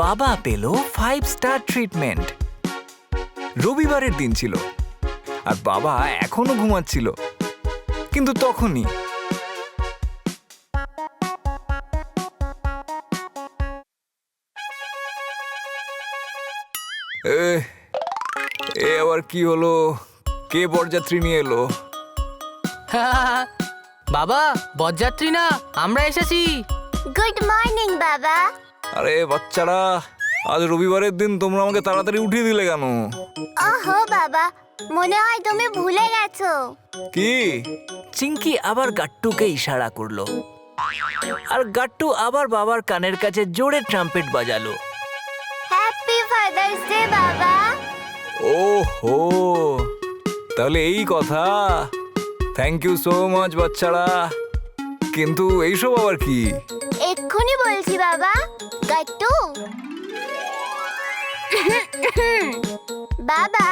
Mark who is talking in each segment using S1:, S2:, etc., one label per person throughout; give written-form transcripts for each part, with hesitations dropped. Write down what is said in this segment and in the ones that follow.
S1: বাবা পেল 5 star treatment. রবিবারের দিন ছিল আর বাবা এখনো ঘুমাচ্ছিল, কিন্তু তখনই এ আবার কি হলো? কে বরযাত্রী নিয়ে এলো?
S2: বাবা, বরযাত্রী না, আমরা এসেছি।
S3: গুড মর্নিং বাবা।
S1: আরে বাচ্চারা, আজ রবিবারের দিন তোমরা আমাকে তাড়াতাড়ি উঠিয়ে দিলে কেন?
S3: ওহো বাবা, মনে হয় তুমি ভুলে গেছো।
S1: কি?
S4: চিঙ্কি আবার গাট্টুকে ইশারা করলো আর গাট্টু আবার বাবার কানের কাছে জোরে ট্রাম্পেট বাজালো।
S3: হ্যাপি ফাদার্স ডে বাবা।
S1: ওহো, তাহলে এই কথা। থ্যাংক ইউ সো মাচ বাচ্চারা। কিন্তু এইসব আবার কি?
S3: এক্ষুনি বলছি বাবা। গাট্টু বাবা,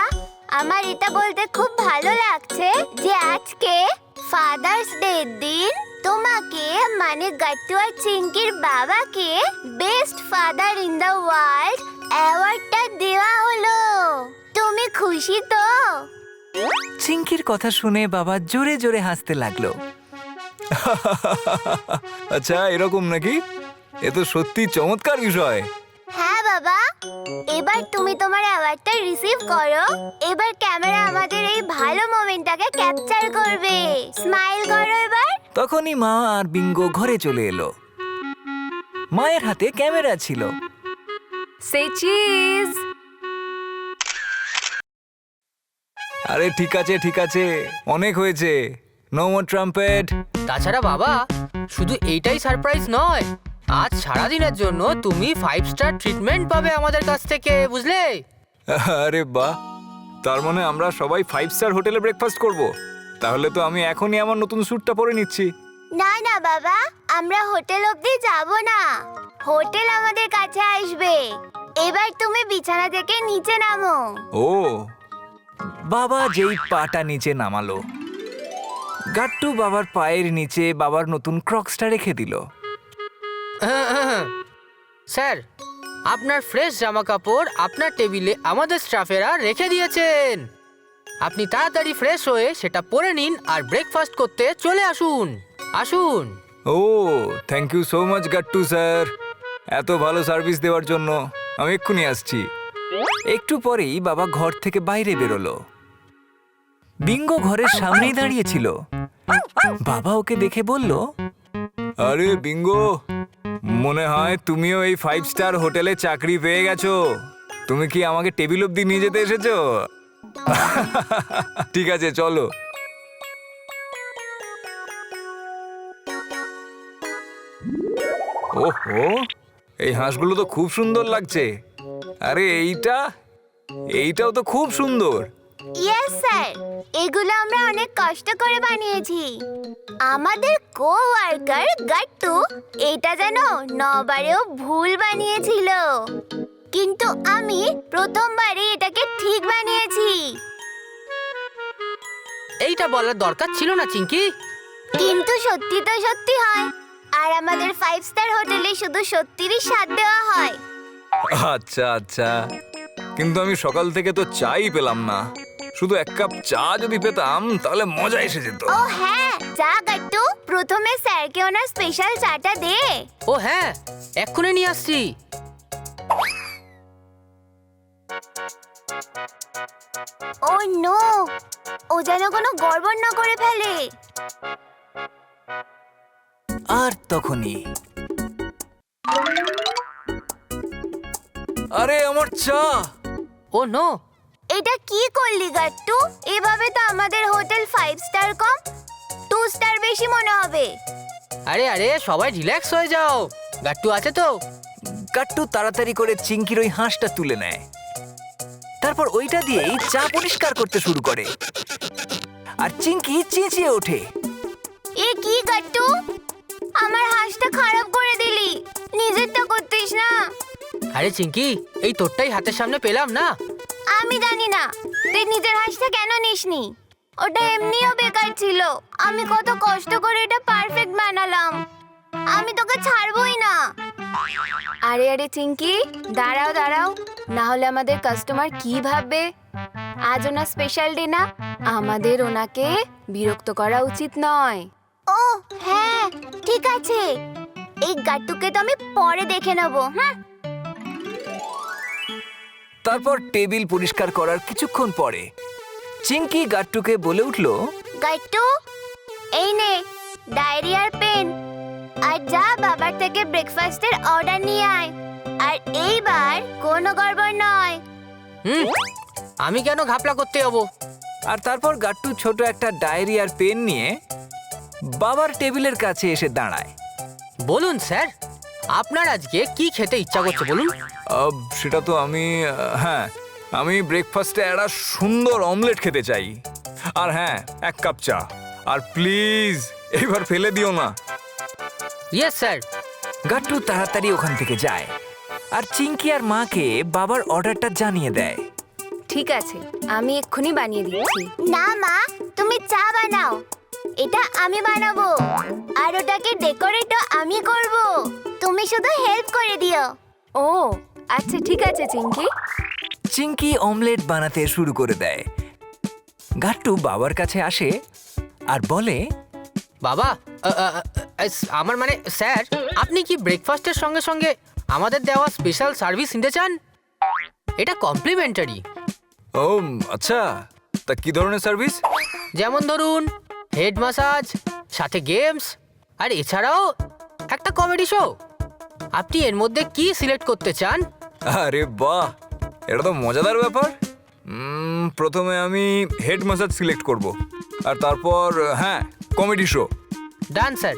S3: আমার এটা বলতে খুব ভালো লাগছে যে আজকে ফাদার্স ডে দিন তোমাকে মানে গাট্টু আর চিঙ্কির বাবাকে best father in the world অ্যাওয়ার্ডটা দেওয়া হলো। তুমি খুশি তো?
S4: চিঙ্কির কথা শুনে বাবা জোরে জোরে হাসতে লাগলো।
S1: আচ্ছা, এরকম নাকি? এ তো সত্যি চমৎকার বিষয়।
S3: হ্যাঁ বাবা, এবার তুমি তোমার অ্যাওয়ার্ডটা রিসিভ করো। এবার ক্যামেরা আমাদের এই ভালো মোমেন্টটাকে ক্যাপচার করবে। স্মাইল করো এবার।
S4: তখনই মা আর বিঙ্গো ঘরে চলে এলো। মায়ের হাতে ক্যামেরা ছিল।
S5: Say cheese.
S1: আরে ঠিক আছে ঠিক আছে, অনেক হয়েছে। No more trumpet.
S2: তাছাড়া বাবা, শুধু এইটাই সারপ্রাইজ নয়, আজ সারাদিনের জন্য তুমি 5 স্টার ট্রিটমেন্ট পাবে আমাদের কাছ থেকে, বুঝলে?
S1: আরে বাহ, তার মানে আমরা সবাই 5 স্টার হোটেলে ব্রেকফাস্ট করব। তাহলে তো আমি এখনই আমার নতুন স্যুটটা পরে নিচ্ছি।
S3: না না বাবা, আমরা হোটেল অবধি যাব না, হোটেল আমাদের কাছে আসবে। এবার তুমি বিছানা থেকে নিচে নামো।
S1: ও,
S4: বাবা যেই পাটা নিচে নামালো, গাট্টু বাবার পায়ের নিচে বাবার নতুন ক্রক্সটা রেখে দিল।
S2: স্যার, আপনার ফ্রেশ জামা কাপড় আপনার টেবিলে আমাদের স্টাফেরা রেখে দিয়েছেন। আপনি তাড়াতাড়ি ফ্রেশ হয়ে সেটা পরে নিন আর ব্রেকফাস্ট করতে চলে আসুন। আসুন।
S1: ও, thank you so much Gattu sir, এত ভালো সার্ভিস দেওয়ার জন্য। আমি এক্ষুনি আসছি।
S4: একটু পরেই বাবা ঘর থেকে বাইরে বেরোলো। বিঙ্গো ঘরের সামনেই দাঁড়িয়েছিল। বাবা ওকে দেখে বলল,
S1: আরে বিঙ্গো, মনে হয় তুমিও এই 5 স্টার হোটেলে চাকরি পেয়ে গেছো। তুমি কি আমাকে টেবিল অবধি নিয়ে যেতে এসেছো? ঠিক আছে, চলো। ওহো, এই হাঁসগুলো তো খুব সুন্দর লাগছে। আরে এইটাও তো খুব সুন্দর।
S3: ইয়েস স্যার, এগুলো আমরা অনেক কষ্ট করে বানিয়েছি। আমাদের কোওয়ার্কার গাট্টু এটা যেন 9 বারেও ভুল বানিয়েছিল, কিন্তু আমি প্রথমবারই এটাকে ঠিক বানিয়েছি।
S2: এইটা বলার দরকার ছিল না চিঙ্কি।
S3: কিন্তু সত্যি তো সত্যি হয়, আর আমাদের 5 স্টার হোটেলে শুধু সত্যিরই স্বাদ দেওয়া হয়।
S1: আচ্ছা আচ্ছা, কিন্তু আমি সকাল থেকে তো চাই পেলাম না। শুধু 1 কাপ চা যদি পেতাম তাহলে মজা এসে যেত।
S3: ও হ্যাঁ, চা গাট্টু, প্রথমে স্যারকে ওনার স্পেশাল চাটা দে।
S2: ও হ্যাঁ, এক্ষুনি নিয়ে আসছি।
S3: ও নো, ও যেন কোনো গড়বড় না করে ফেলে।
S4: আর তখনই
S1: আরে আমার চা!
S2: ও নো,
S3: এটা কি করলি গাট্টু? এভাবে তো আমাদের হোটেল 5 স্টার কম, 2 স্টার বেশি মনে হবে।
S2: আরে আরে, সবাই রিল্যাক্স হয়ে যাও। গাট্টু আছে তো?
S4: গাট্টু তাড়াতাড়ি করে চিঙ্কির ওই হাঁসটা তুলে নেয়। তারপর ওইটা দিয়েই চা পরিষ্কার করতে শুরু করে। আর চিঙ্কি চেঁচিয়ে ওঠে,
S3: এ কি গাট্টু, আমার হাঁসটা খারাপ করে দিলি, নিজেরটা করতিস না।
S2: আরে চিঙ্কি, এই তোরটাই হাতের সামনে পেলাম না।
S3: আমি জানি না তুই নিজের হাঁসটা কেন নিসনি, ওটা এমনিও বেকার ছিল। আমি কত কষ্ট করে এটা পারফেক্ট বানালাম, আমি তোকে ছাড়বই না।
S5: আরে আরে চিঙ্কি, দাঁড়াও দাঁড়াও, না হলে আমাদের কাস্টমার কি ভাববে? আজ ওনার স্পেশাল ডে না, আমাদের ওনাকে বিরক্ত করা উচিত নয়।
S3: ও হ্যাঁ, ঠিক আছে। এই গাট্টুকে তো আমি পরে দেখে নেব। হ্যাঁ,
S4: তারপর টেবিল পরিষ্কার করার কিছুক্ষণ পরে চিঙ্কি গাট্টুকে বলে উঠল,
S3: গাট্টু, এই নে ডায়েরি আর পেন, আর যা বাবার থেকে ব্রেকফাস্টের অর্ডার নিয়ে আয়। আর এইবার কোনো গড়বড় নয়।
S2: আমি কেন ঘাপলা করতে যাবো?
S4: আর তারপর গাট্টু ছোট একটা ডায়েরি আর পেন নিয়ে বাবার টেবিলের কাছে এসে দাঁড়ায়।
S2: বলুন স্যার, আপনার আজকে কি খেতে ইচ্ছা করছে বলুন।
S1: সেটা তো হ্যাঁ, আমি ব্রেকফাস্টে একটা সুন্দর অমলেট খেতে চাই। আর হ্যাঁ, 1 কাপ চা। আর প্লিজ এবার ফেলে দিও না।
S2: Yes sir.
S4: গাট্টু তাড়াতাড়ি ওখান থেকে যায় আর চিঙ্কি আর মাকে বাবার অর্ডারটা জানিয়ে দেয়।
S5: ঠিক আছে, আমি এক্ষুনি বানিয়ে দিচ্ছি।
S3: না মা, তুমি চা বানাও, এটা আমি বানাবো। আর ওটাকে ডেকোরেটও আমি করব। তুমি শুধু হেল্প করে দিও।
S5: ও আচ্ছা, ঠিক আছে চিঙ্কি।
S4: চিঙ্কি অমলেট বানাতে শুরু করে দেয়। গাট্টু বাবার কাছে আসে আর বলে,
S2: বাবা, আমার মানে স্যার, আপনি কি ব্রেকফাস্টের সঙ্গে সঙ্গে আমাদের দেওয়া স্পেশাল সার্ভিস নিতে চান? এটা কমপ্লিমেন্টারি।
S1: ও আচ্ছা, তা কি ধরনের সার্ভিস?
S2: যেমন ধরুন হেড ম্যাসাজ, সাথে গেমস, আর এছাড়াও একটা কমেডি শো। আপনি এর মধ্যে কি সিলেক্ট করতে চান?
S1: আরে বাহ, এটা তো মজাদার ব্যাপার। প্রথমে আমি হেড ম্যাসাজ সিলেক্ট করব, আর তারপর হ্যাঁ, কমেডি শো।
S2: Done sir.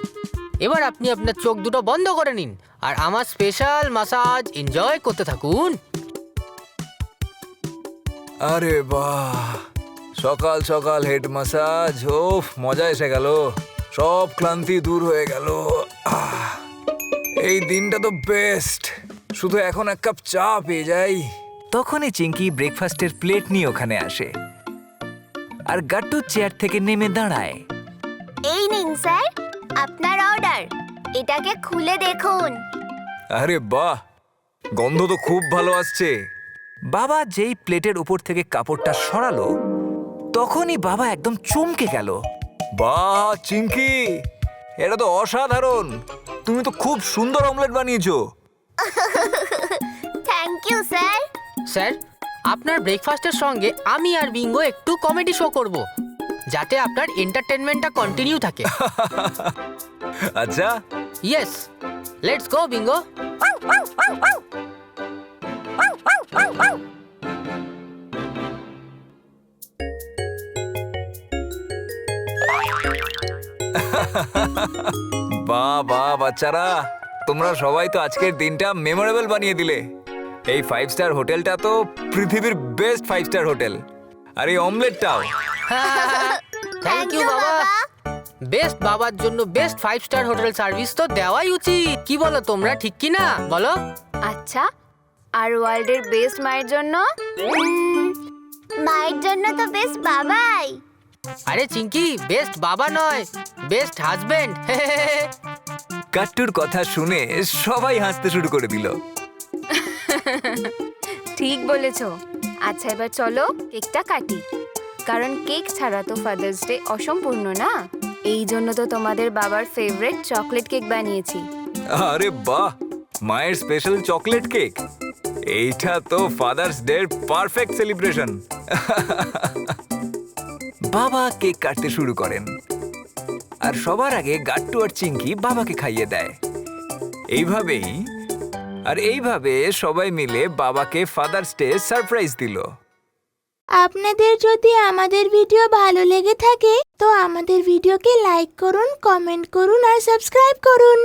S2: এবার আপনি আপনার চোখ দুটো বন্ধ করে নিন আর আমার স্পেশাল ম্যাসাজ এনজয় করতে থাকুন।
S1: আরে বাহ, সকাল সকাল হেড ম্যাসাজ, ওফ মজা এসে গেল। সব ক্লান্তি দূর হয়ে গেল। এই দিনটা তো বেস্ট। শুধু এখন 1 কাপ চা পেয়ে যাই।
S4: তখনই চিঙ্কি ব্রেকফাস্টের প্লেট নিয়ে ওখানে আসে আর গাট্টু চেয়ার থেকে নেমে দাঁড়ায়।
S3: এই নিন স্যার, আপনার অর্ডার। এটাকে খুলে দেখুন।
S1: আরে বাহ, গন্ধ তো খুব ভালো আসছে।
S4: বাবা যেই প্লেটের উপর থেকে কাপড়টা সরালো, তখনই বাবা একদম চমকে গেল।
S1: বাহ চিঙ্কি, এটা তো অসাধারণ। তুমি তো খুব সুন্দর অমলেট বানিয়েছো।
S3: Thank you sir.
S2: স্যার, আপনার ব্রেকফাস্টের সঙ্গে আমি আর বিঙ্গো একটু কমেডি শো করব, যাতে আপনার এন্টারটেনমেন্টটা কন্টিনিউ থাকে।
S1: আচ্ছা,
S2: ইয়েস, লেটস গো বিঙ্গো।
S1: বাহ বাহ বাচ্চারা, তোমরা সবাই তো আজকের দিনটা মেমোরেবল বানিয়ে দিলে। এই 5 স্টার হোটেলটা তো পৃথিবীর বেস্ট 5 স্টার হোটেল। আর এই অমলেটটাও।
S2: থ্যাংক ইউ বাবা। বেস্ট বাবার জন্য বেস্ট 5 স্টার হোটেল সার্ভিস তো দেওয়াই উচিত। কি বলো তোমরা, ঠিক কি না বলো?
S5: আচ্ছা, আর ওয়ার্ল্ডের বেস্ট মায়ের জন্য?
S3: মায়ের জন্য তো বেশ বাবাই।
S2: আরে চিঙ্কি, বেস্ট বাবা নয়, বেস্ট হাজবেন্ড।
S4: গাট্টুর কথা শুনে সবাই হাসতে শুরু করে দিল।
S5: ঠিক বলেছো। আচ্ছা, এবার চলো কেকটা কাটি, কারণ কেক ছাড়া তো ফাদার্স ডে অসম্পূর্ণ না। এই জন্য তো তোমাদের বাবার ফেভারিট চকলেট কেক বানিয়েছি।
S1: আরে বাহ, মায়ের স্পেশাল চকলেট কেক। এইটা তো ফাদার্স ডে এর পারফেক্ট সেলিব্রেশন।
S4: বাবা কেক কাটতে শুরু করেন আর সবার আগে গাট্টু আর চিঙ্কি বাবাকে খাইয়ে দেয়। এইভাবে সবাই মিলে বাবাকে ফাদার্স ডে সারপ্রাইজ দিল।
S6: আপনাদের যদি আমাদের ভিডিও ভালো লেগে থাকে তো আমাদের ভিডিওকে লাইক করুন, কমেন্ট করুন আর সাবস্ক্রাইব করুন।